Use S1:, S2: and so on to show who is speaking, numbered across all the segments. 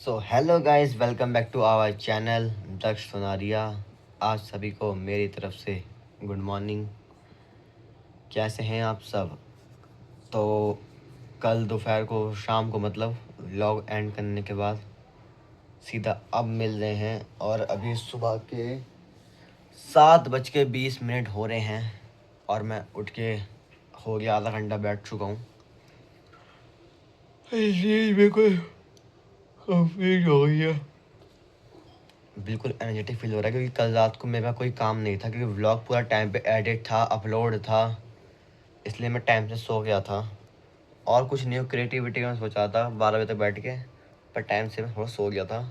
S1: So hello guys, welcome back to our channel Daksh Sonaria. आज सभी को मेरी तरफ से गुड मॉर्निंग। कैसे हैं आप सब? तो कल दोपहर को शाम को मतलब व्लॉग एंड करने के बाद सीधा अब मिल रहे हैं और अभी सुबह के 7:20 हो रहे हैं और मैं उठ के हो गया आधा घंटा बैठ चुका हूँ। मेरे को फील हो गई है, बिल्कुल एनर्जेटिक फील हो रहा है क्योंकि कल रात को मेरा कोई काम नहीं था क्योंकि व्लॉग पूरा टाइम पे एडिट था, अपलोड था, इसलिए मैं टाइम से सो गया था। और कुछ नहीं, क्रिएटिविटी में सोचा था 12 बजे तक बैठ के, पर टाइम से मैं थोड़ा सो गया था।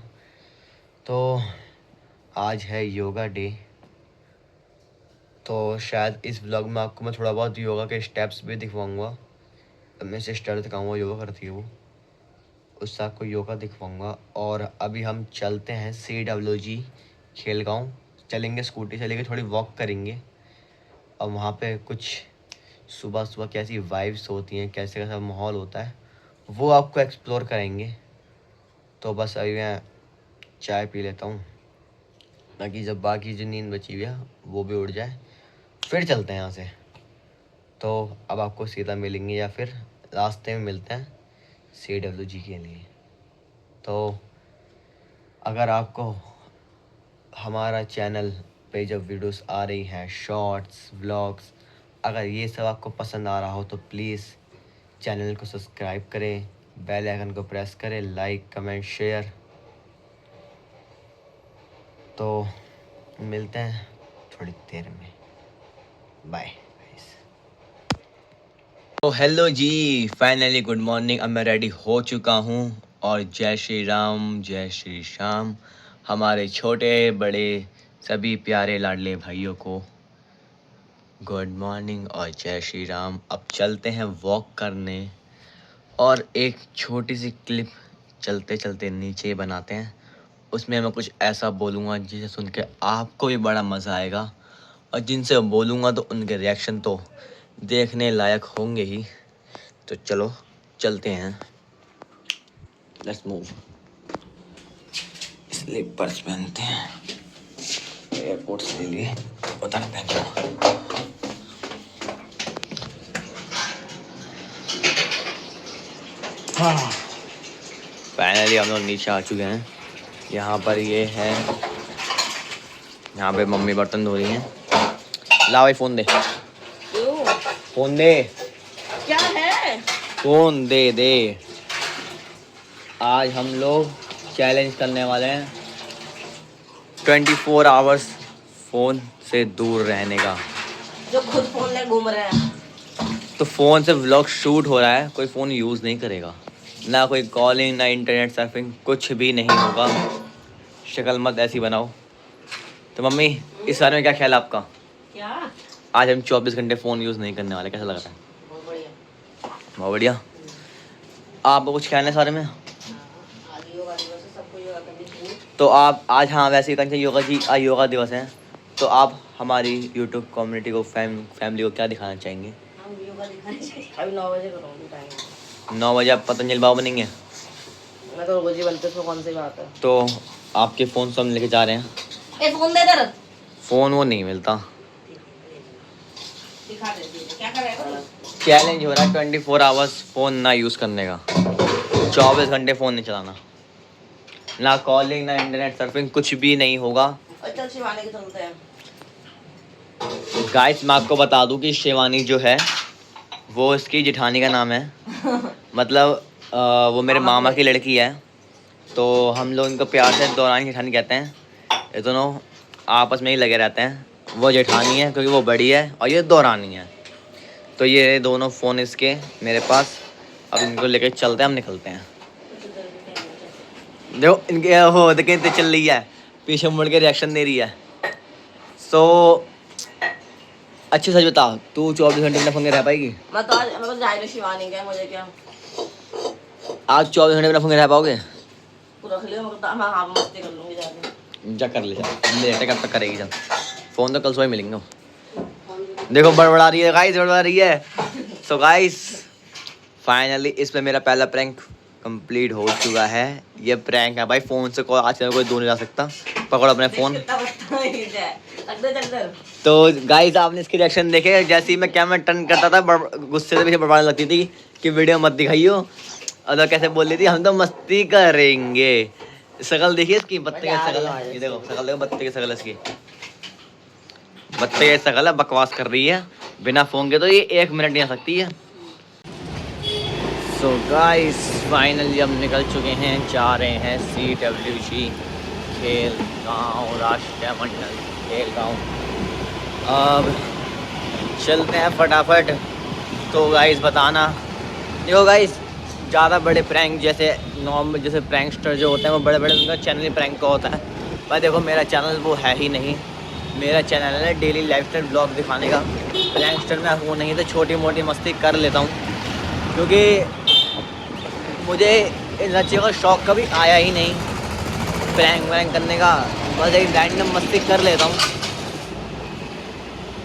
S1: तो आज है योगा डे, तो शायद इस व्लॉग में आपको मैं थोड़ा बहुत योगा के स्टेप्स भी दिखवाऊँगा। मैं सिस्टर दिखाऊँगा, योगा करती है वो, उससे आपको योगा दिखवाऊँगा। और अभी हम चलते हैं CWG खेलगांव, चलेंगे, स्कूटी चलेंगे, थोड़ी वॉक करेंगे और वहाँ पे कुछ सुबह सुबह कैसी वाइब्स होती हैं, कैसे कैसा माहौल होता है, वो आपको एक्सप्लोर करेंगे। तो बस अभी मैं चाय पी लेता हूँ ताकि जब बाकी जो नींद बची हुई है वो भी उड़ जाए, फिर चलते हैं यहाँ से। तो अब आपको सीधा मिलेंगे या फिर रास्ते में मिलते हैं CWG के लिए। तो अगर आपको हमारा चैनल पे जब वीडियोस आ रही हैं, शॉर्ट्स, व्लॉग्स, अगर ये सब आपको पसंद आ रहा हो तो प्लीज़ चैनल को सब्सक्राइब करें, बेल आइकन को प्रेस करें, लाइक, कमेंट, शेयर। तो मिलते हैं थोड़ी देर में, बाय। तो हेलो जी, फाइनली गुड मॉर्निंग। अब मैं रेडी हो चुका हूँ और जय श्री राम, जय श्री श्याम। हमारे छोटे बड़े सभी प्यारे लाडले भाइयों को गुड मॉर्निंग और जय श्री राम। अब चलते हैं वॉक करने और एक छोटी सी क्लिप चलते चलते नीचे बनाते हैं। उसमें मैं कुछ ऐसा बोलूँगा जिसे सुन के आपको भी बड़ा मज़ा आएगा और जिनसे बोलूँगा तो उनके रिएक्शन तो देखने लायक होंगे ही। तो चलो चलते हैं, लेट्स मूव। स्लीपर्स पहनते हैं, एयरपोर्ट से ले लिए, उतार पहनना। हाँ, फाइनली हम लोग नीचे आ चुके हैं। यहाँ पर ये है, यहाँ पे मम्मी बर्तन धो रही हैं। ला भाई फ़ोन दे, फ़ोन दे,
S2: क्या है?
S1: फ़ोन दे दे। आज हम लोग चैलेंज करने वाले हैं 24 आवर्स फ़ोन से दूर रहने का।
S2: जो खुद फोन ले घूम रहे हैं।
S1: तो फ़ोन से व्लॉग शूट हो रहा है, कोई फ़ोन यूज़ नहीं करेगा, ना कोई कॉलिंग, ना इंटरनेट सर्फिंग, कुछ भी नहीं होगा। शक्ल मत ऐसी बनाओ। तो मम्मी, इस बारे में क्या ख्याल है आपका?
S2: क्या?
S1: आज हम 24 घंटे फ़ोन यूज़ नहीं करने वाले, कैसा लग रहा है?
S2: बहुत बढ़िया।
S1: बहुत बढ़िया। आपको कुछ ख्याल है इस बारे में?
S2: आज योगा दिवस है, सबको योगा करनी चाहिए।
S1: तो आप आज, हाँ वैसे ही करना योगा जी, आज योगा दिवस है। तो आप हमारी यूट्यूब कम्युनिटी को, फैमिली को क्या दिखाना चाहेंगे?
S2: हम योगा दिखानी चाहिए। अभी 9 बजे करूँगी टाइम।
S1: 9 बजे आप पतंजलि बाबा बनेंगे?
S2: मैं तो रोज ही बनते, उसमें कौन सी बात है?
S1: तो आपके फ़ोन सब लेके जा रहे हैं।
S2: ए फोन दे दर।
S1: फ़ोन वो नहीं मिलता।
S2: दिखा देती है, क्या करेगा?
S1: चैलेंज हो रहा है 24 आवर्स फ़ोन ना यूज़ करने का। 24 घंटे फ़ोन नहीं चलाना, ना कॉलिंग, ना इंटरनेट सर्फिंग, कुछ भी नहीं होगा।
S2: और चल शिवानी के चलते हैं।
S1: गाइस, मैं आपको बता दूं कि शिवानी जो है वो इसकी जेठानी का नाम है। मतलब वो मेरे मामा की लड़की है, तो हम लोग इनको प्यार से दौरानी जेठानी कहते हैं। ये दोनों आपस में ही लगे रहते हैं। वो जेठानी है क्योंकि वो बड़ी है और ये दौरानी है। तो ये दोनों फ़ोन इसके मेरे पास। अब इनको लेके चलते हैं, हम निकलते हैं। देखो इनके हो देखें तो चल रही है, पीछे मुड़ के रिएक्शन दे रही है। सो अच्छी सच बता, तू 24 घंटे बिना फ़ोन के रह पाएगी?
S2: मैं तो जा रही शिवानी के, मुझे क्या?
S1: आज 24 घंटे बिना फ़ोन के रह पाओगे?
S2: तू रख लियो, मैं हाँ मस्ती कर लूँगी जाके।
S1: जा कर ले, जा लेटे कब तक करेगी? जा, फ़ोन तो कल सुबह मिलेंगे। देखो बड़बड़ा रही है गाइस, बड़बड़ा रही है। सो गाइस, फाइनली इस पे मेरा पहला प्रैंक कंप्लीट हो चुका है। ये प्रैंक है भाई, फ़ोन से कोई आजकल कोई दूर नहीं जा सकता। पकड़ो अपने फ़ोन। तो गाइस आपने इसके रिएक्शन देखे, जैसे ही मैं कैमरा टर्न करता था गुस्से से पीछे बड़बड़ाने लगती थी कि वीडियो मत दिखाइयो। और तो कैसे बोल रही थी, हम तो मस्ती करेंगे। शकल देखिए इसकी, बत्ते की शकल है। ये देखो शकल, देखो बत्ते की शकल है इसकी। बत्ते की शकल है, बकवास कर रही है। बिना फ़ोन के तो ये 1 मिनट नहीं आ सकती है। सो गाइस फाइनली हम निकल चुके हैं, जा रहे हैं CWG खेल गाँव राष्ट्रीय मंडल खेल गाँव। अब चलते हैं फटाफट। तो गाइस बताना, देखो गाइस ज़्यादा बड़े प्रैंक जैसे नॉर्मल जैसे प्रैंकस्टर जो होते हैं वो बड़े बड़े उनका चैनल ही प्रैंक का होता है। पर देखो मेरा चैनल वो है ही नहीं। मेरा चैनल है डेली लाइफस्टाइल ब्लॉग दिखाने का। प्रैंकस्टर में वो नहीं, तो छोटी मोटी मस्ती कर लेता हूँ, क्योंकि मुझे इन चीज़ों का शौक़ कभी आया ही नहीं प्रैंक वैंक करने का। बस एक रैंडम मस्ती कर लेता हूँ।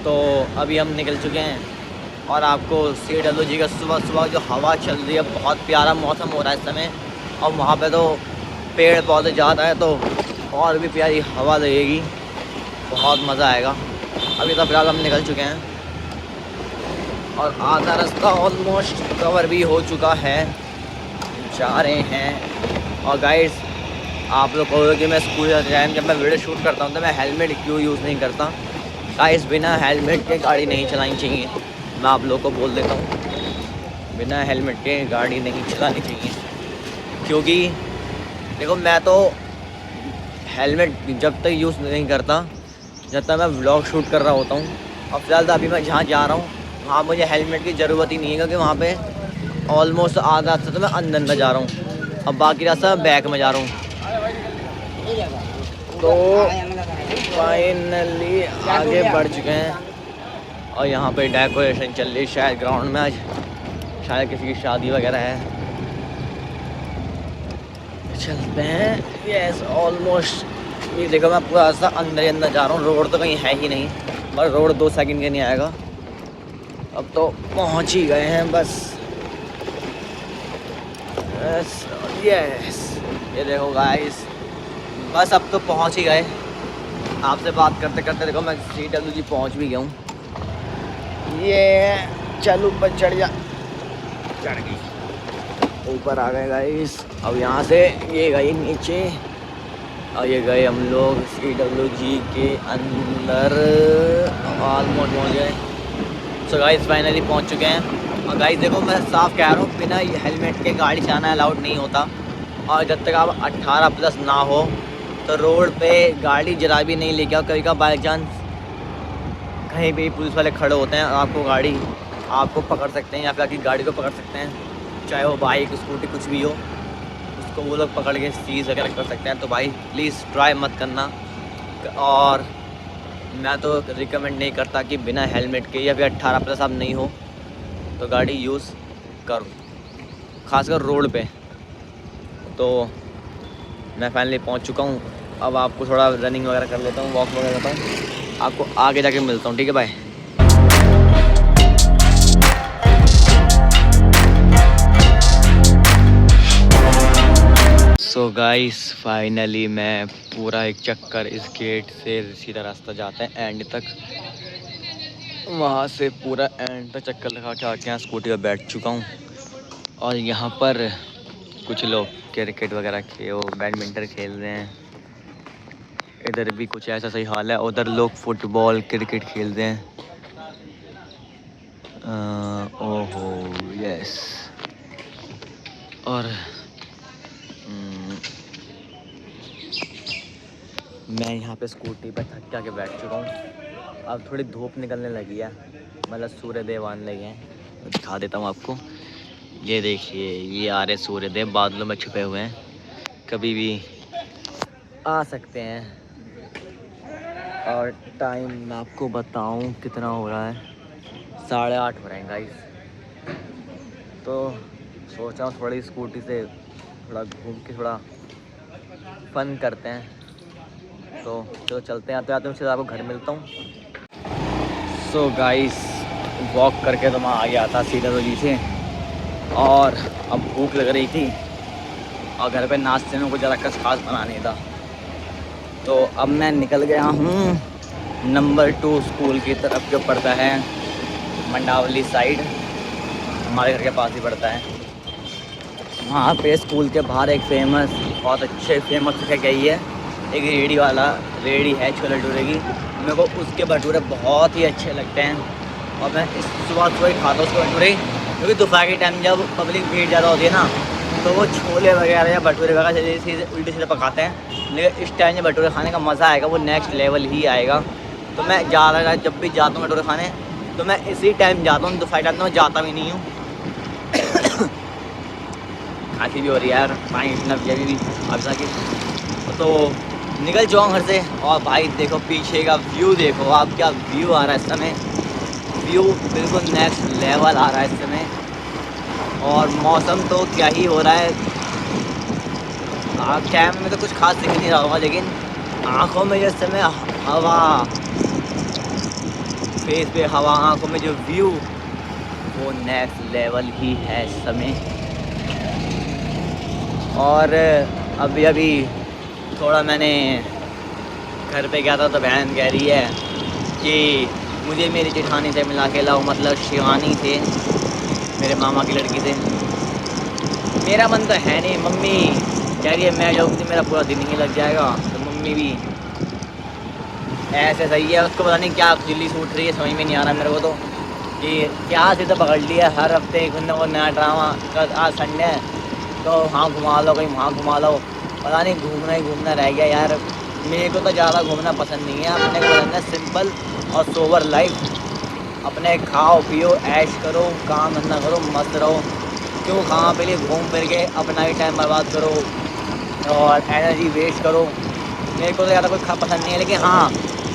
S1: तो अभी हम निकल चुके हैं और आपको CWG का सुबह सुबह जो हवा चल रही है, बहुत प्यारा मौसम हो रहा है इस समय। और वहाँ पे तो पेड़ पौधे ज़्यादा है तो और भी प्यारी हवा लगेगी, बहुत मज़ा आएगा। अभी तो फिलहाल हम निकल चुके हैं और आधा रास्ता ऑलमोस्ट कवर भी हो चुका है, जा रहे हैं। और गाइस आप लोग कहोगे कि मैं स्कूल जाते टाइम जब मैं वीडियो शूट करता हूँ तो मैं हेलमेट क्यों यूज़ नहीं करता। गाइस बिना हेलमेट के गाड़ी नहीं चलानी चाहिए, मैं आप लोग को बोल देता हूँ। बिना हेलमेट के गाड़ी नहीं चलानी चाहिए, क्योंकि देखो मैं तो हेलमेट जब तक यूज़ नहीं करता जब तक मैं व्लॉग शूट कर रहा होता हूँ। और फिलहाल तो अभी मैं जहाँ जा रहा हूँ वहाँ मुझे हेलमेट की ज़रूरत ही नहीं है, क्योंकि वहाँ पे ऑलमोस्ट आधा रास्ता तो मैं अंदर जा रहा हूँ, अब बाकी रास्ता बैक में जा रहा हूँ। तो फाइनली आगे बढ़ चुके हैं और यहाँ पे डेकोरेशन चल रही है शायद ग्राउंड में, आज शायद किसी की शादी वगैरह है। चलते हैं। यस ऑलमोस्ट, ये देखो मैं पूरा रास्ता अंदर ही अंदर जा रहा हूँ, रोड तो कहीं है ही नहीं, बस रोड 2 सेकंड के नहीं आएगा। अब तो पहुँच ही गए हैं बस। यस ये देखो गाइस, बस अब तो पहुंच ही गए। आपसे बात करते करते देखो मैं CWG पहुंच भी गया हूँ। ये चलो ऊपर चढ़ जा, चढ़ गई, ऊपर आ गए गाइस। अब यहाँ से ये गई नीचे और ये गए हम लोग CWG के अंदर, ऑलमोस्ट पहुँच गए। सो गाइस फाइनली पहुँच चुके हैं। और गाइस देखो मैं साफ कह रहा हूँ, बिना हेलमेट के गाड़ी चलाना अलाउड नहीं होता। और जब तक आप 18+ ना हो तो रोड पे गाड़ी जरा भी नहीं लेके आओ। कभी का बाई चांस कहीं भी पुलिस वाले खड़े होते हैं और आपको गाड़ी आपको पकड़ सकते हैं या फिर आपकी गाड़ी को पकड़ सकते हैं, चाहे वो बाइक स्कूटी कुछ भी हो, उसको वो लोग पकड़ के सीज वगैरह कर सकते हैं। तो भाई प्लीज़ ट्राई मत करना। और मैं तो रिकमेंड नहीं करता कि बिना हेलमेट के या फिर 18+ आप नहीं हो तो गाड़ी यूज़ करो, खासकर रोड पे। तो मैं फाइनली पहुंच चुका हूं। अब आपको थोड़ा रनिंग वगैरह कर लेता हूं, वॉक वगैरह करता हूं, आपको आगे जाके मिलता हूं, ठीक है बाय। सो गाइस फाइनली मैं पूरा एक चक्कर इस गेट से सीधा रास्ता जाता है एंड तक, वहाँ से पूरा एंड तक चक्कर लगा के आके यहाँ स्कूटी पर बैठ चुका हूँ। और यहाँ पर कुछ लोग क्रिकेट वगैरह बैडमिंटन खेल रहे हैं। इधर भी कुछ ऐसा सही हाल है, उधर लोग फुटबॉल क्रिकेट खेल रहे हैं। ओहो यस। और मैं यहाँ पे स्कूटी पर थक के बैठ चुका हूँ। अब थोड़ी धूप निकलने लगी है, मतलब सूर्यदेव आने लगे हैं। दिखा देता हूँ आपको, ये देखिए ये आ रहे सूर्यदेव बादलों में छुपे हुए हैं, कभी भी आ सकते हैं। और टाइम मैं आपको बताऊं कितना हो रहा है, 8:30 हो रहे हैं गाइस। तो सोचा हूँ थोड़ी स्कूटी से थोड़ा घूम के थोड़ा फन करते हैं। तो चलो चलते हैं, आते आते मैं आपको घर मिलता हूँ। सो गाइस वॉक करके तो मैं आ गया था CWG से और अब भूख लग रही थी
S3: और घर पे नाश्ते में कुछ ज़रा कुछ खास बना नहीं था। तो अब मैं निकल गया हूँ नंबर 2 स्कूल की तरफ, जो पड़ता है मंडावली साइड, हमारे घर के पास ही पड़ता है। वहाँ पे स्कूल के बाहर एक बहुत अच्छे फेमस जगह गई है, एक रेडी वाला रेडी है छोले भटूरे की। मेरे को उसके भटूरे बहुत ही अच्छे लगते हैं और मैं इस सुबह ही खाता हूँ उसके भटूरे, क्योंकि दोपहर के टाइम जब पब्लिक भीड़ ज़्यादा होती है ना, तो वो छोले वगैरह या भटूरे वगैरह सीधे उल्टे सीधे पकाते हैं। लेकिन इस टाइम जब भटूरे खाने का मज़ा आएगा वो नेक्स्ट लेवल ही आएगा। तो मैं जब भी जाता हूँ भटूरे खाने, तो मैं इसी टाइम जाता हूँ, दोपहर टाइम तो मैं जाता भी नहीं हूँ। खांसी भी हो रही है यार, पानी इतना पिया भी अब जाके तो निकल जाऊँ घर से। और भाई देखो पीछे का व्यू, देखो आप क्या व्यू आ रहा है इस समय, व्यू बिल्कुल नेक्स्ट लेवल आ रहा है इस समय। और मौसम तो क्या ही हो रहा है, कैमरे में तो कुछ खास दिख नहीं रहा होगा, लेकिन आँखों में जिस समय हवा, फेस पे हवा, आँखों में जो व्यू, वो नेक्स्ट लेवल ही है इस समय। और अभी थोड़ा मैंने घर पे गया था, तो बहन कह रही है कि मुझे मेरी जेठानी से मिला के लाओ, मतलब शिवानी से, मेरे मामा की लड़की से। मेरा मन तो है नहीं, मम्मी कह रही है मैं जाऊँगी मेरा पूरा दिन ही लग जाएगा। तो मम्मी भी ऐसे सही है, उसको पता नहीं क्या दिल्ली सूट रही है, समझ में नहीं आ रहा मेरे को तो, कि क्या से तो पकड़ लिया हर हफ्ते कुछ न कुछ नया ड्रामा। आज संडे है तो वहाँ घुमा लो, कहीं वहाँ घुमा लो, पता नहीं घूमना ही घूमना रह गया यार। मेरे को तो ज़्यादा घूमना पसंद नहीं है, अपने को पसंद है सिंपल और सोबर लाइफ। अपने खाओ पियो ऐश करो, काम धंधा करो, मस्त रहो। क्यों कहाँ पे लिए घूम फिर के अपना ही टाइम बर्बाद करो और एनर्जी वेस्ट करो। मेरे को तो ज़्यादा कुछ पसंद नहीं है। लेकिन हाँ,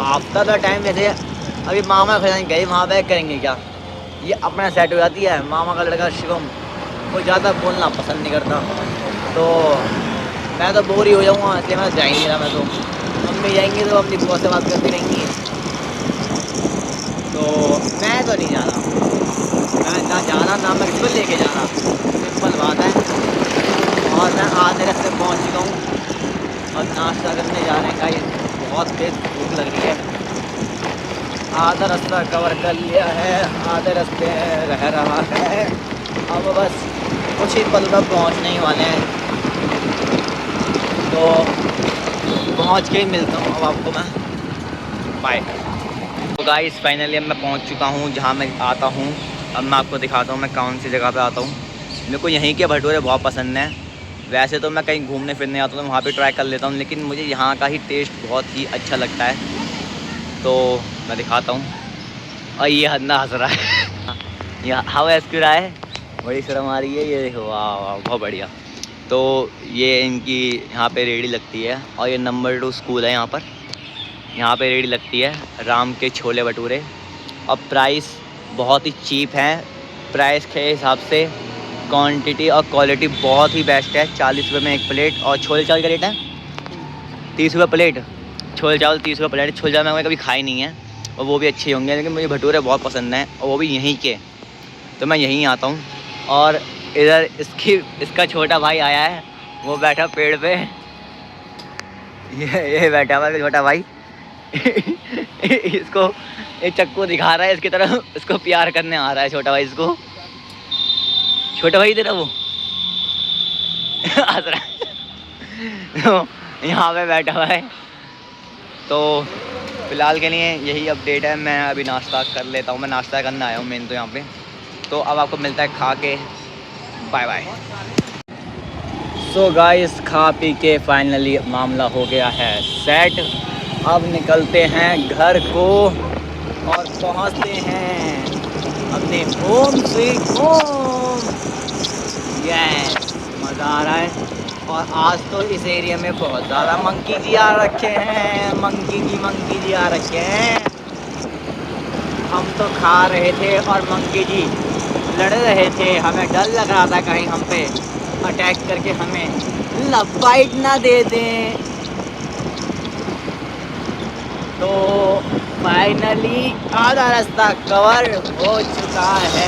S3: आफ्टर द टाइम जैसे अभी मामा के घर गए, वहाँ बैक करेंगे क्या, ये अपना सेट हो जाती है। मामा का लड़का शिवम वो ज़्यादा बोलना पसंद नहीं करता, तो मैं तो बोर ही हो जाऊँगा, इसलिए मैं जा ही नहीं रहा। मैं तो मम्मी जाएंगी तो अपनी बुआ से बात करती रहेंगी, तो मैं तो नहीं जा रहा। मैं ना जाना ना मैं किसी को लेके जा रहा, सिंपल बात है। और मैं आधे रास्ते पहुँच चुका हूँ और नाश्ता करने जा रहे हैं। गाइस बहुत तेज़ भूख लग रही है। आधा रास्ता कवर कर लिया है, आधे रास्ते रह रहा है, अब बस कुछ ही पल में पहुँचने ही वाले हैं। तो पहुँच के ही मिलता हूँ अब आपको मैं, बाय। तो गाइस फाइनली अब मैं पहुँच चुका हूँ जहाँ मैं आता हूँ। अब मैं आपको दिखाता हूँ मैं कौन सी जगह पे आता हूँ। मेरे को यहीं के भटूरे बहुत पसंद हैं। वैसे तो मैं कहीं घूमने फिरने आता हूँ तो वहाँ पे ट्राई कर लेता हूँ, लेकिन मुझे यहाँ का ही टेस्ट बहुत ही अच्छा लगता है। तो मैं दिखाता हूँ। और ये हन्ना हंस रहा है यहाँ हवा ऐसे रहा है, बड़ी शर्म आ रही है। ये देखो, वाह वाह बहुत बढ़िया। तो ये इनकी यहाँ पे रेडी लगती है और ये नंबर 2 स्कूल है यहाँ पे रेडी लगती है राम के छोले भटूरे। और प्राइस बहुत ही चीप है, प्राइस के हिसाब से क्वांटिटी और क्वालिटी बहुत ही बेस्ट है। 40 रुपये में एक प्लेट। और छोले चावल का रेट है 30 रुपये प्लेट। छोले चावल 30 रुपये प्लेट। छोले चावल मैंने कभी खाए नहीं है और वो भी अच्छे होंगे, लेकिन मुझे भटूरे बहुत पसंद हैं और वो भी यहीं के, तो मैं यहीं आता हूँ। और इधर इसका छोटा भाई आया है, वो बैठा पेड़ पे, ये बैठा हुआ है छोटा भाई इसको ये चक्कू दिखा रहा है इसकी तरफ, इसको प्यार करने आ रहा है छोटा भाई इसको। छोटा भाई तेरा वो हंस रहा है तो यहाँ पे बैठा हुआ है। तो फ़िलहाल के लिए यही अपडेट है। मैं अभी नाश्ता कर लेता हूँ, मैं नाश्ता करने आया हूँ मेन तो यहाँ पे। तो अब आपको मिलता है खा के, बाय बाय। सो गाइस खा पी के फाइनली मामला हो गया है सेट। अब निकलते हैं घर को और पहुँचते हैं अपने होम स्वीट होम। यस, मज़ा आ रहा है। और आज तो इस एरिया में बहुत ज़्यादा मंकी जी आ रखे हैं, मंकी जी आ रखे हैं। हम तो खा रहे थे और मंकी जी लड़ रहे थे, हमें डर लग रहा था कहीं हम पे अटैक करके हमें लबाइट ना दे दें। तो फाइनली आधा रास्ता कवर हो चुका है।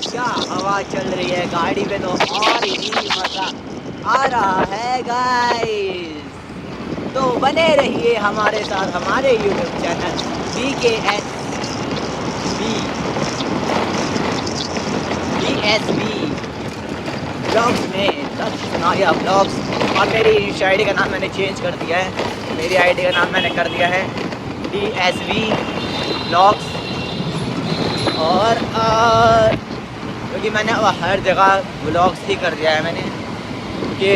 S3: क्या हवा चल रही है गाड़ी पे, तो और ही मज़ा आ रहा है गाइस। तो बने रहिए हमारे साथ हमारे यूट्यूब चैनल BSB ब्लॉग्स में दक्ष सुनारिया ब्लॉग्स। और मेरी इंस्टा आईडी का नाम मैंने चेंज कर दिया है। मेरी आईडी का नाम मैंने कर दिया है DSV ब्लॉग्स। और क्योंकि मैंने अब हर जगह ब्लॉग्स ही कर दिया है मैंने, कि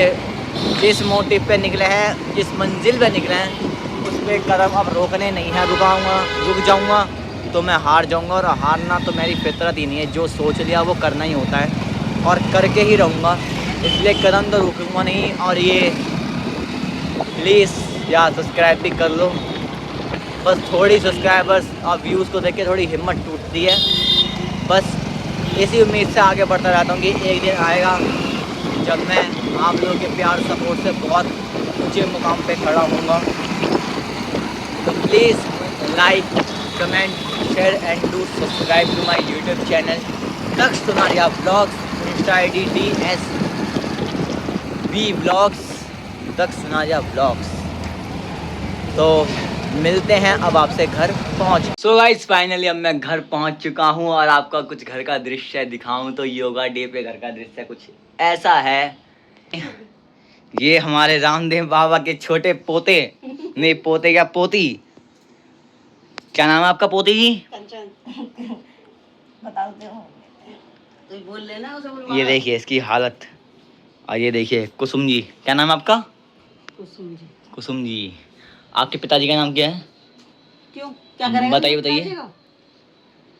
S3: जिस मोटिव पे निकले हैं, जिस मंजिल पे निकले हैं, उस पर कदम अब रोकने नहीं है। रुक जाऊंगा तो मैं हार जाऊंगा, और हारना तो मेरी फितरत ही नहीं है। जो सोच लिया वो करना ही होता है और करके ही रहूँगा, इसलिए कदम तो रुकूंगा नहीं। और ये प्लीज़ यार सब्सक्राइब भी कर लो। बस थोड़ी सब्सक्राइबर्स और व्यूज़ को देख के थोड़ी हिम्मत टूटती है। बस इसी उम्मीद से आगे बढ़ता रहता हूँ कि एक दिन आएगा जब मैं आप लोगों के प्यार सपोर्ट से बहुत ऊंचे मुकाम पे खड़ा होऊंगा। तो please like, comment, share and do subscribe to my YouTube channel Daksh Sunaria blogs. Insta ID DSV blogs, Daksh Sunaria blogs. तो मिलते हैं अब आपसे घर पहुंच। सो गाइस फाइनली अब मैं घर पहुंच चुका हूं और आपका कुछ घर का दृश्य दिखाऊं तो योगा डे पे घर का दृश्य कुछ ऐसा है। ये हमारे रामदेव बाबा के छोटे पोते, नहीं पोते क्या पोती, क्या नाम है आपका पोती जी?
S2: बताओ तो बोल लेना उसे बोल।
S3: ये देखिए इसकी हालत। और ये देखिए कुसुम जी, क्या नाम है आपका?
S2: कुसुम जी।
S3: कुसुम जी। आपके पिताजी का नाम क्या है?
S2: क्यों, क्या करेगा?
S3: बताइए।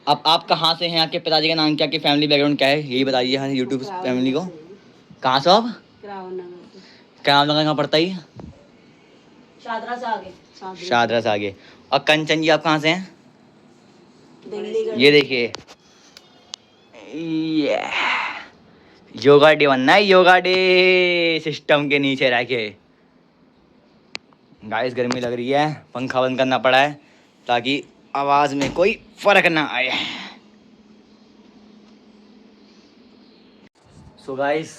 S3: अब आप कहाँ से हैं? आपके पिताजी का नाम क्या, आपकी फैमिली बैकग्राउंड क्या है, यही बताइए हाँ यूट्यूब फैमिली को। कहाँ से आप? क्या नाम कहाँ पड़ता है?
S2: शादरा से आगे।
S3: शादरा से आगे। और कंचन जी आप कहाँ से हैं?
S2: दिल्ली।
S3: ये देखिए योगा डे बनना है, योगा डे सिस्टम के नीचे रह के। गाइस गर्मी लग रही है, पंखा बंद करना पड़ा है ताकि आवाज़ में कोई फर्क ना आए। सो गाइस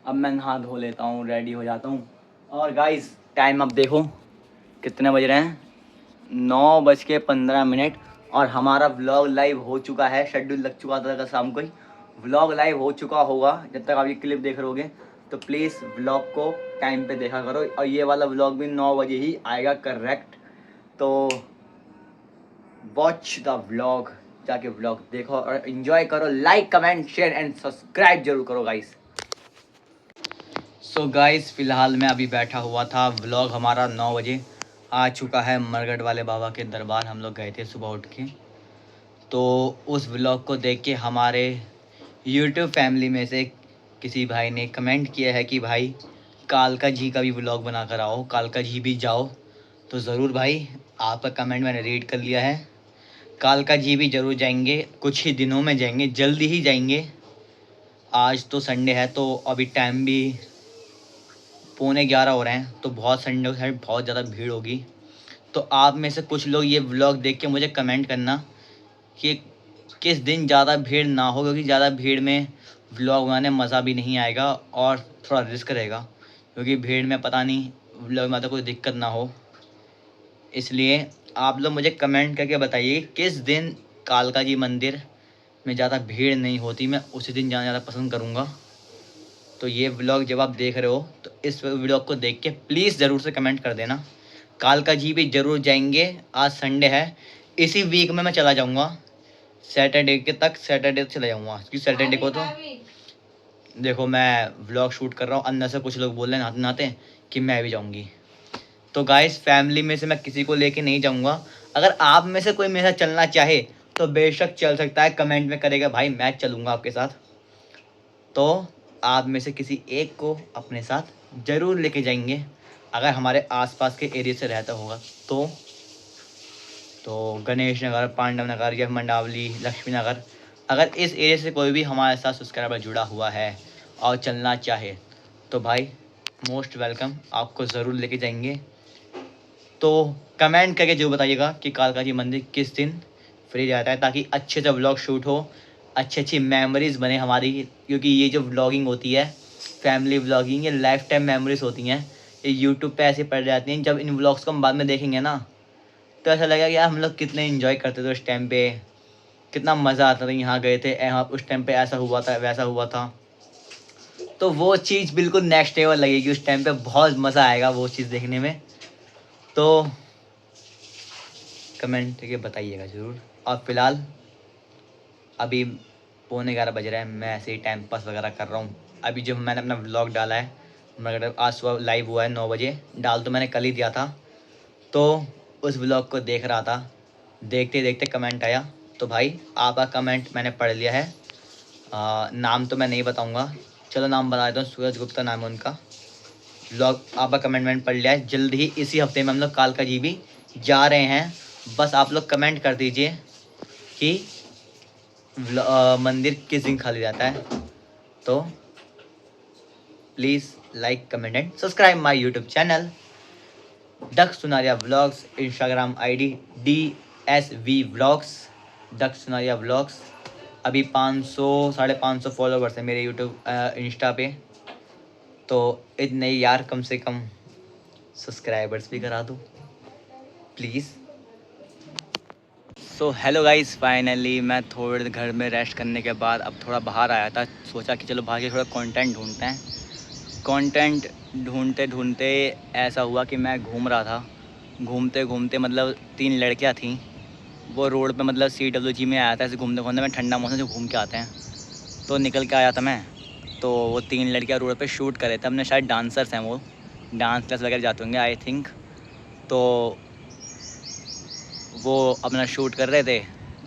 S3: अब मैं नहा धो लेता हूँ, रेडी हो जाता हूँ। और गाइस टाइम अब देखो कितने बज रहे हैं, 9:15। और हमारा व्लॉग लाइव हो चुका है, शेड्यूल लग चुका था शाम को ही व्लॉग लाइव हो चुका होगा। जब तक आप ये क्लिप देख रहोगे तो प्लीज़ व्लॉग को टाइम पे देखा करो। और ये वाला व्लॉग भी 9 बजे ही आएगा करेक्ट। तो वॉच द व्लॉग, जाके व्लॉग देखो और एंजॉय करो। Like, comment, share and subscribe जरूर करो गाइस। सो गाइस फ़िलहाल मैं अभी बैठा हुआ था, व्लॉग हमारा 9 बजे आ चुका है। मरगढ़ वाले बाबा के दरबार हम लोग गए थे सुबह उठ के। तो उस व्लॉग को देख के हमारे यूट्यूब फैमिली में से किसी भाई ने कमेंट किया है कि भाई कालका जी का भी व्लॉग बना कर आओ, कालका जी भी जाओ। तो ज़रूर भाई आपका कमेंट मैंने रीड कर लिया है। कालका जी भी ज़रूर जाएंगे, कुछ ही दिनों में जाएंगे, जल्दी ही जाएंगे। आज तो संडे है तो अभी टाइम भी 11:15 हो रहे हैं, तो बहुत संडे है, बहुत ज़्यादा भीड़ होगी। तो आप में से कुछ लोग ये व्लॉग देख के मुझे कमेंट करना कि किस दिन ज़्यादा भीड़ ना हो, क्योंकि ज़्यादा भीड़ में व्लॉग बनाने मज़ा भी नहीं आएगा और थोड़ा रिस्क रहेगा, क्योंकि भीड़ में पता नहीं व्लॉग में तो कोई दिक्कत ना हो। इसलिए आप लोग मुझे कमेंट करके बताइए किस दिन कालका जी मंदिर में ज़्यादा भीड़ नहीं होती, मैं उसी दिन जाना ज़्यादा पसंद करूँगा। तो ये व्लॉग जब आप देख रहे हो तो इस व्लॉग को देख के प्लीज़ ज़रूर से कमेंट कर देना। कालका जी भी ज़रूर जाएंगे, आज संडे है, इसी वीक में मैं चला जाऊँगा सैटरडे तक चला जाऊँगा। क्योंकि सैटरडे को तो देखो मैं व्लॉग शूट कर रहा हूँ, अंदर से कुछ लोग बोल रहे हैं नहाते नहाते कि मैं भी जाऊँगी। तो गाइस फैमिली में से मैं किसी को लेके नहीं जाऊँगा। अगर आप में से कोई मेरे साथ चलना चाहे तो बेशक चल सकता है, कमेंट में करेगा भाई मैं चलूँगा आपके साथ। तो आप में से किसी एक को अपने साथ ज़रूर लेके जाएंगे अगर हमारे आसपास के एरिया से रहता होगा तो गणेश नगर, पांडव नगर या मंडावली, लक्ष्मी नगर, अगर इस एरिया से कोई भी हमारे साथ सब्सक्राइबर जुड़ा हुआ है और चलना चाहे तो भाई मोस्ट वेलकम, आपको ज़रूर लेके जाएंगे। तो कमेंट करके जो बताइएगा कि कालका जी मंदिर किस दिन फ्री रहता है, ताकि अच्छे से व्लॉग शूट हो, अच्छी अच्छी मेमोरीज़ बने हमारी। क्योंकि ये जो व्लॉगिंग होती है फैमिली व्लॉगिंग ये लाइफ टाइम मेमोरीज होती हैं, ये यूट्यूब पे ऐसे पड़ जाती हैं। जब इन व्लॉग्स को हम बाद में देखेंगे ना तो ऐसा लगेगा कि यार हम लोग कितने इन्जॉय करते थे उस टाइम पे, कितना मज़ा आता था, यहाँ गए थे, यहाँ उस टाइम पे ऐसा हुआ था, वैसा हुआ था। तो वो चीज़ बिल्कुल नेक्स्ट लेवल लगेगी उस टाइम पे, बहुत मज़ा आएगा वो चीज़ देखने में। तो कमेंट करके बताइएगा ज़रूर। और फिलहाल अभी 11:45 बज रहा है, मैं ऐसे ही टाइम पास वगैरह कर रहा हूँ। अभी जो मैंने अपना व्लॉग डाला है, मतलब आज सुबह लाइव हुआ है 9 बजे, डाल तो मैंने कल ही दिया था। तो उस व्लॉग को देख रहा था, देखते देखते कमेंट आया, तो भाई आपका कमेंट मैंने पढ़ लिया है। नाम तो मैं नहीं बताऊँगा, चलो नाम बता देता हूँ, सूरज गुप्ता नाम है उनका। व्लॉग आपका कमेंट मैंने पढ़ लिया है। जल्द ही इसी हफ्ते में हम लोग कालका जी भी जा रहे हैं। बस आप लोग कमेंट कर दीजिए कि मंदिर किस दिन खाली रहता है। तो please like comment and subscribe my YouTube channel Daksh Sunaria vlogs. Instagram ID DSV vlogs, Daksh Sunaria vlogs. अभी 500-550 फॉलोवर्स हैं मेरे यूट्यूब इंस्टा पे। तो इतने यार, कम से कम सब्सक्राइबर्स भी करा दो please. So hello guys, finally मैं थोड़ी देर घर में रेस्ट करने के बाद अब थोड़ा बाहर आया था। सोचा कि चलो बाहर के थोड़ा कंटेंट ढूंढते हैं। कंटेंट ढूंढते ढूंढते ऐसा हुआ कि मैं घूम रहा था, घूमते घूमते मतलब 3 लड़कियां थीं वो रोड पे, मतलब CWG में आया था ऐसे घूमते घूमते। मैं ठंडा मौसम जो घूम के आते हैं तो निकल के आया था मैं। तो वो 3 लड़कियां रोड पे शूट कर रहे थे अपने, शायद डांसर्स हैं, वो डांस क्लास वगैरह जाते होंगे आई थिंक। तो वो अपना शूट कर रहे थे।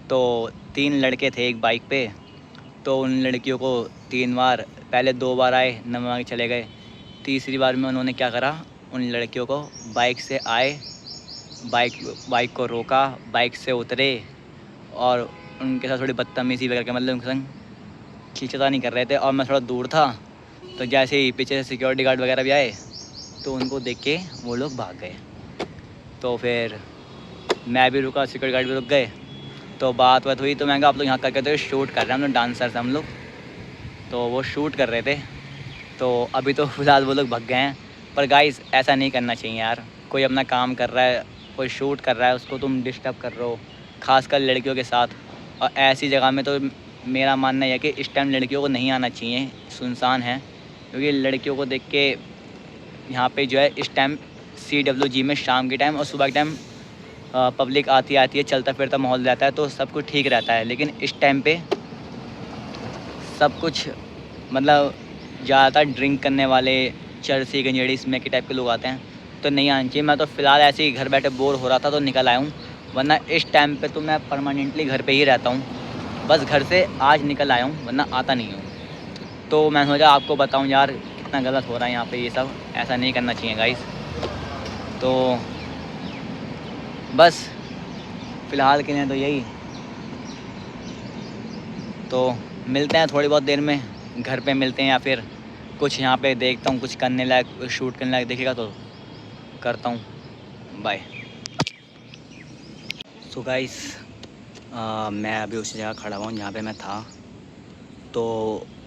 S3: तो 3 लड़के थे एक बाइक पे। तो उन लड़कियों को 3 बार, पहले 2 बार आए, नमक के चले गए। तीसरी बार में उन्होंने क्या करा, उन लड़कियों को बाइक से आए, बाइक को रोका, बाइक से उतरे और उनके साथ थोड़ी बदतमीज़ी वगैरह के, मतलब उनके संग खींचता नहीं कर रहे थे। और मैं थोड़ा दूर था, तो जैसे ही पीछे से सिक्योरिटी गार्ड वगैरह भी आए तो उनको देख के वो लोग भाग गए। तो फिर मैं भी रुका, सिक्योरिटी गार्ड भी रुक गए। तो बात हुई, तो मैं कहा आप लोग यहाँ करके तो शूट कर रहे हैं, हम लोग डांसर्स हम लोग। तो वो शूट कर रहे थे। तो अभी तो फ़िलहाल वो लोग भाग गए हैं। पर गाइस ऐसा नहीं करना चाहिए यार, कोई अपना काम कर रहा है, कोई शूट कर रहा है, उसको तुम डिस्टर्ब कर रहे हो, ख़ासकर लड़कियों के साथ। और ऐसी जगह में तो मेरा मानना यह है कि इस टाइम लड़कियों को नहीं आना चाहिए, सुनसान है। क्योंकि लड़कियों को देख के यहाँ पे जो है इस टाइम CWG में शाम के टाइम और सुबह के टाइम पब्लिक आती है, चलता फिरता माहौल रहता है, तो सब कुछ ठीक रहता है। लेकिन इस टाइम पे सब कुछ मतलब ज़्यादातर ड्रिंक करने वाले, चरसी गंजेड़ी स्मैकी टाइप के लोग आते हैं, तो नहीं आना चाहिए। मैं तो फ़िलहाल ऐसे ही घर बैठे बोर हो रहा था तो निकल आया हूँ, वरना इस टाइम पे तो मैं परमानेंटली घर पे ही रहता हूँ। बस घर से आज निकल आया हूँ, वरना आता नहीं हूँ। तो मैं सोचा आपको बताऊँ यार कितना गलत हो रहा है यहाँ पे, ये सब ऐसा नहीं करना चाहिए गाइस। तो बस फ़िलहाल के लिए तो यही। तो मिलते हैं थोड़ी बहुत देर में, घर पे मिलते हैं, या फिर कुछ यहाँ पे देखता हूँ, कुछ करने लायक, शूट करने लायक दिखेगा तो करता हूँ। बाय। सो गाइस, मैं अभी उसी जगह खड़ा हुआ हूँ जहाँ पे मैं था। तो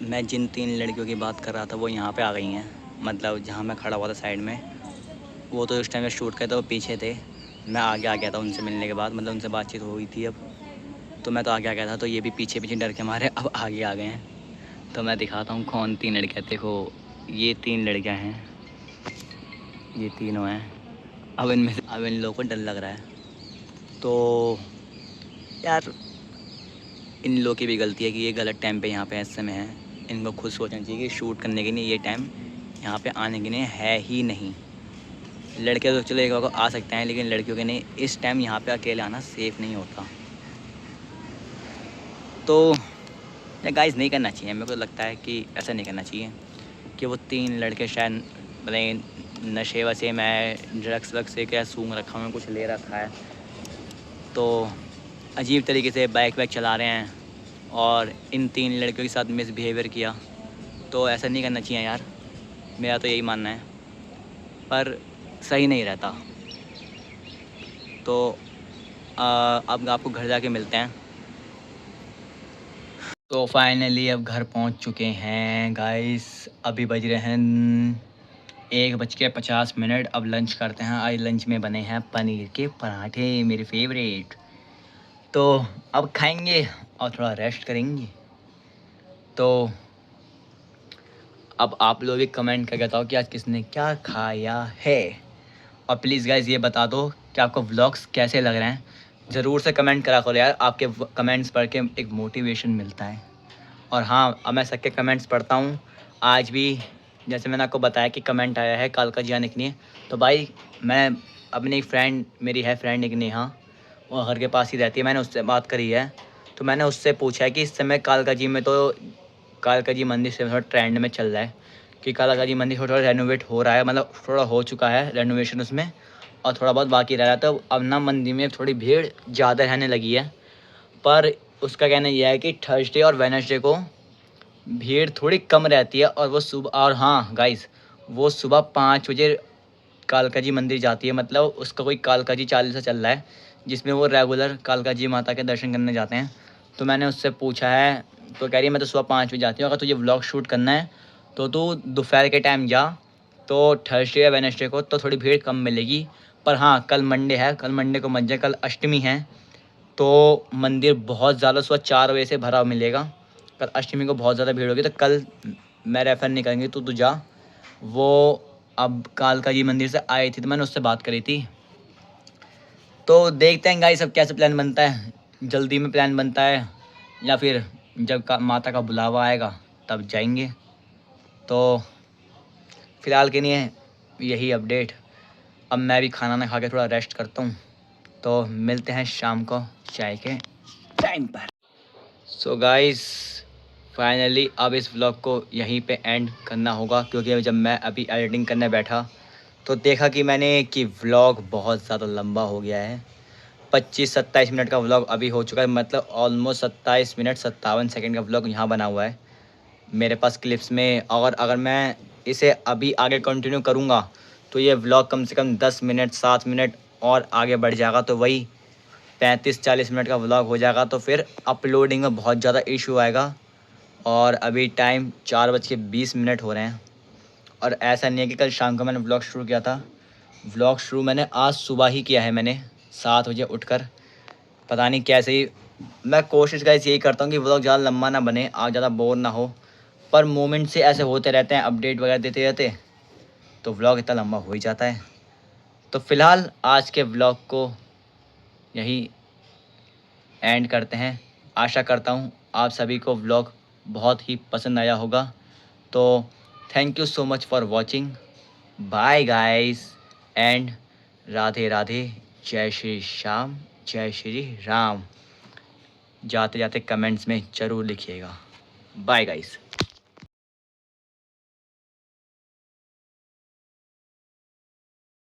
S3: मैं जिन 3 लड़कियों की बात कर रहा था वो यहाँ पे आ गई हैं, मतलब जहाँ मैं खड़ा हुआ था साइड में, वो तो उस टाइम में शूट करते वो पीछे थे। मैं आगे आ गया था उनसे मिलने के बाद, मतलब उनसे बातचीत हो गई थी अब, तो मैं तो आगे आ गया था। तो ये भी पीछे पीछे डर के मारे अब आगे आ गए हैं। तो मैं दिखाता हूँ कौन 3 लड़कियाँ। देखो ये 3 लड़कियाँ हैं, ये तीनों हैं। अब इन लोगों को डर लग रहा है। तो यार इन लोगों की भी गलती है कि ये गलत टाइम पे यहाँ पे इस समय है। इनको खुद सोचना चाहिए कि शूट करने के लिए ये टाइम यहाँ पे आने के लिए है ही नहीं। लड़के तो चलो एक बार को आ सकते हैं, लेकिन लड़कियों के लिए इस टाइम यहाँ पे अकेले आना सेफ़ नहीं होता। तो गाइस नहीं करना चाहिए, मेरे को लगता है कि ऐसा नहीं करना चाहिए कि वो 3 लड़के शायद मतलब नशे वशे में, ड्रग्स वग्स से क्या सूंघ रखा है, कुछ ले रखा है, तो अजीब तरीके से बाइक वाइक चला रहे हैं और इन 3 लड़कियों के साथ मिसबिहेवियर किया। तो ऐसा नहीं करना चाहिए यार, मेरा तो यही मानना है, पर सही नहीं रहता। तो अब आपको घर जाके मिलते हैं। तो फाइनली अब घर पहुंच चुके हैं गाइस। अभी बज रहे हैं 1:50। अब लंच करते हैं। आज लंच में बने हैं पनीर के पराठे, मेरे फेवरेट। तो अब खाएंगे और थोड़ा रेस्ट करेंगे। तो अब आप लोग भी कमेंट करके बताओ कि आज किसने क्या खाया है। और प्लीज़ गाइस ये बता दो कि आपको व्लॉग्स कैसे लग रहे हैं। ज़रूर से कमेंट करा करो यार, आपके कमेंट्स पढ़ के एक मोटिवेशन मिलता है। और हाँ, अब मैं सबके कमेंट्स पढ़ता हूँ। आज भी जैसे मैंने आपको बताया कि कमेंट आया है कालका जी आने के लिए, तो भाई मैं अपनी एक फ्रेंड, मेरी है फ्रेंड एक नेहा, वो घर के पास ही रहती है, मैंने उससे बात करी है। तो मैंने उससे पूछा है कि इस समय कालका जी में तो कालका जी मंदिर से थोड़ा ट्रेंड में चल रहा है कि कालका जी मंदिर थोड़ा रेनोवेट हो रहा है, मतलब थोड़ा हो चुका है रेनोवेशन उसमें, और थोड़ा बहुत बाकी रह रहा है। तो अब ना मंदिर में थोड़ी भीड़ ज़्यादा रहने लगी है। पर उसका कहना यह है कि थर्सडे और वेडनेसडे को भीड़ थोड़ी कम रहती है। और वो सुबह, और हाँ गाइस, वो सुबह 5 बजे कालका जी मंदिर जाती है। मतलब उसका कोई कालका जी चालीसा चल रहा है जिसमें वो रेगुलर कालका जी माता के दर्शन करने जाते हैं। तो मैंने उससे पूछा है, तो कह रही है मैं तो सुबह 5 बजे जाती हूँ, अगर तुझे व्लॉग शूट करना है तो तू दोपहर के टाइम जा। तो थर्सडे या वेडनेसडे को तो थोड़ी भीड़ कम मिलेगी। पर हाँ, कल मंडे है, कल मंडे को मत जा, कल अष्टमी है। तो मंदिर बहुत ज़्यादा सुबह 4 बजे से भरा मिलेगा। कल अष्टमी को बहुत ज़्यादा भीड़ होगी, तो कल मैं रेफ़र नहीं करेंगे, तू जा। वो अब कालका जी मंदिर से आई थी तो मैंने उससे बात करी थी। तो देखते हैं गाइस अब कैसे प्लान बनता है, जल्दी में प्लान बनता है या फिर जब माता का बुलावा आएगा तब जाएंगे। तो फ़िलहाल के लिए यही अपडेट। अब मैं भी खाना ना खा के थोड़ा रेस्ट करता हूँ। तो मिलते हैं शाम को चाय के टाइम पर। सो गाइस फाइनली अब इस व्लॉग को यहीं पे एंड करना होगा, क्योंकि जब मैं अभी एडिटिंग करने बैठा तो देखा कि मैंने कि व्लॉग बहुत ज़्यादा लंबा हो गया है। 25-27 मिनट का व्लॉग अभी हो चुका है, मतलब ऑलमोस्ट 27 मिनट 57 सेकंड का व्लॉग यहाँ बना हुआ है मेरे पास क्लिप्स में। और अगर मैं इसे अभी आगे कंटिन्यू करूँगा तो ये व्लॉग कम से कम 10 मिनट 7 मिनट और आगे बढ़ जाएगा। तो वही 35-40 मिनट का व्लॉग हो जाएगा। तो फिर अपलोडिंग में बहुत ज़्यादा इशू आएगा। और अभी टाइम 4:20 हो रहे हैं। और ऐसा नहीं है कि कल शाम को मैंने व्लॉग शुरू किया था, व्लॉग शुरू मैंने आज सुबह ही किया है। मैंने 7 बजे उठकर, पता नहीं कैसे ही मैं कोशिश गाइस यही करता हूँ कि व्लॉग ज़्यादा लंबा ना बने, आज ज़्यादा बोर ना हो। पर मोमेंट से ऐसे होते रहते हैं, अपडेट वगैरह देते रहते, तो व्लॉग इतना लंबा हो ही जाता है। तो फ़िलहाल आज के व्लॉग को यही एंड करते हैं। आशा करता हूँ आप सभी को व्लॉग बहुत ही पसंद आया होगा। तो thank you so much for watching. Bye guys and Radhe Radhe. जय श्री श्याम, जय श्री राम। जाते जाते कमेंट्स में ज़रूर लिखिएगा। Bye guys.